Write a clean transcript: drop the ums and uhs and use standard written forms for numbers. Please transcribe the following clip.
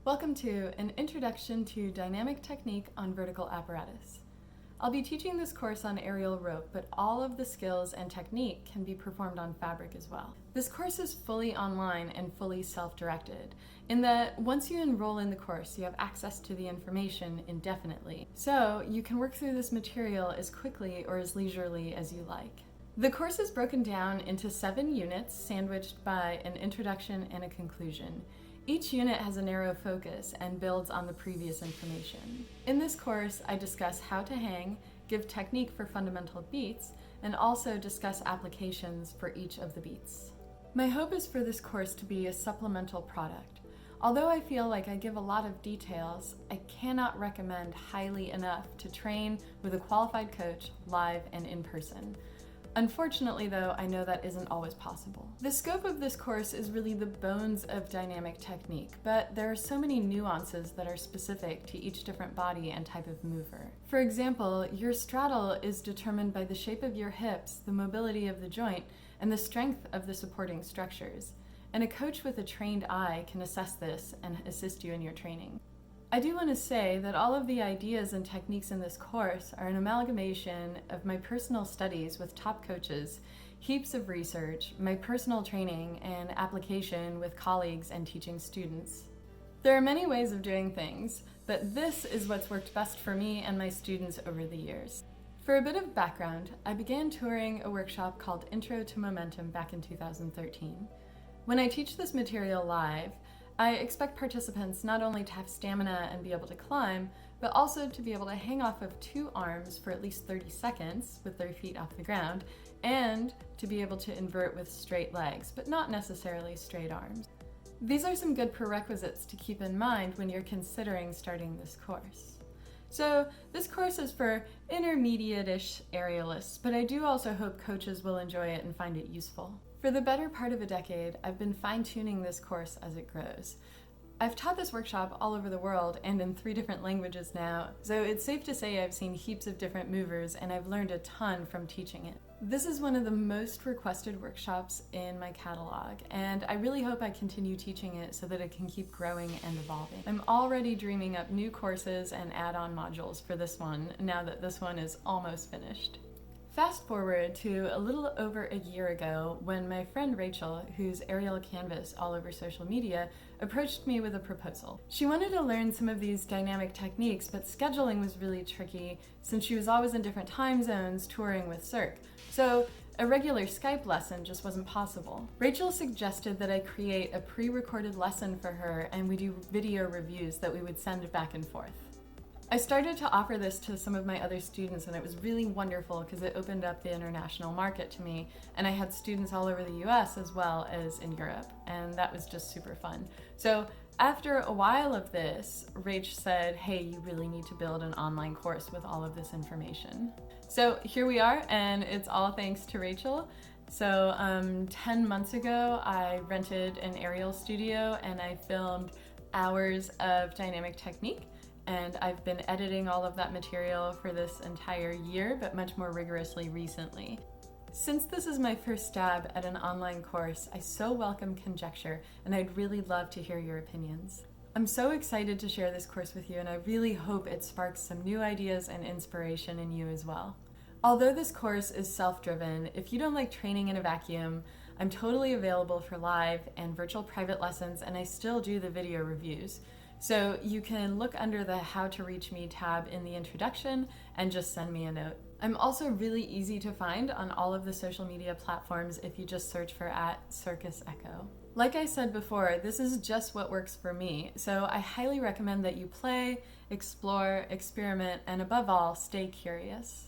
Welcome to an Introduction to Dynamic Technique on Vertical Apparatus. I'll be teaching this course on aerial rope, but all of the skills and technique can be performed on fabric as well. This course is fully online and fully self-directed, in that once you enroll in the course, you have access to the information indefinitely. So you can work through this material as quickly or as leisurely as you like. The course is broken down into 7 units, sandwiched by an introduction and a conclusion. Each unit has a narrow focus and builds on the previous information. In this course, I discuss how to hang, give technique for fundamental beats, and also discuss applications for each of the beats. My hope is for this course to be a supplemental product. Although I feel like I give a lot of details, I cannot recommend highly enough to train with a qualified coach live and in person. Unfortunately, though, I know that isn't always possible. The scope of this course is really the bones of dynamic technique, but there are so many nuances that are specific to each different body and type of mover. For example, your straddle is determined by the shape of your hips, the mobility of the joint, and the strength of the supporting structures. And a coach with a trained eye can assess this and assist you in your training. I do want to say that all of the ideas and techniques in this course are an amalgamation of my personal studies with top coaches, heaps of research, my personal training, and application with colleagues and teaching students. There are many ways of doing things, but this is what's worked best for me and my students over the years. For a bit of background, I began touring a workshop called Intro to Momentum back in 2013. When I teach this material live, I expect participants not only to have stamina and be able to climb, but also to be able to hang off of 2 arms for at least 30 seconds with their feet off the ground, and to be able to invert with straight legs, but not necessarily straight arms. These are some good prerequisites to keep in mind when you're considering starting this course. So this course is for intermediate-ish aerialists, but I do also hope coaches will enjoy it and find it useful. For the better part of a decade, I've been fine-tuning this course as it grows. I've taught this workshop all over the world and in 3 different languages now, so it's safe to say I've seen heaps of different movers and I've learned a ton from teaching it. This is one of the most requested workshops in my catalog, and I really hope I continue teaching it so that it can keep growing and evolving. I'm already dreaming up new courses and add-on modules for this one now that this one is almost finished. Fast forward to a little over a year ago when my friend Rachel, who's Aerial Canvas all over social media, approached me with a proposal. She wanted to learn some of these dynamic techniques, but scheduling was really tricky since she was always in different time zones touring with Cirque. So a regular Skype lesson just wasn't possible. Rachel suggested that I create a pre-recorded lesson for her and we do video reviews that we would send back and forth. I started to offer this to some of my other students, and it was really wonderful because it opened up the international market to me, and I had students all over the US as well as in Europe, and that was just super fun. So after a while of this, Rach said, hey, you really need to build an online course with all of this information. So here we are, and it's all thanks to Rachel. So 10 months ago, I rented an aerial studio and I filmed hours of dynamic technique. And I've been editing all of that material for this entire year, but much more rigorously recently. Since this is my first stab at an online course, I so welcome conjecture, and I'd really love to hear your opinions. I'm so excited to share this course with you, and I really hope it sparks some new ideas and inspiration in you as well. Although this course is self-driven, if you don't like training in a vacuum, I'm totally available for live and virtual private lessons, and I still do the video reviews. So you can look under the How to Reach Me tab in the introduction and just send me a note. I'm also really easy to find on all of the social media platforms if you just search for @CircusEcho. Like I said before, this is just what works for me, so I highly recommend that you play, explore, experiment, and above all, stay curious.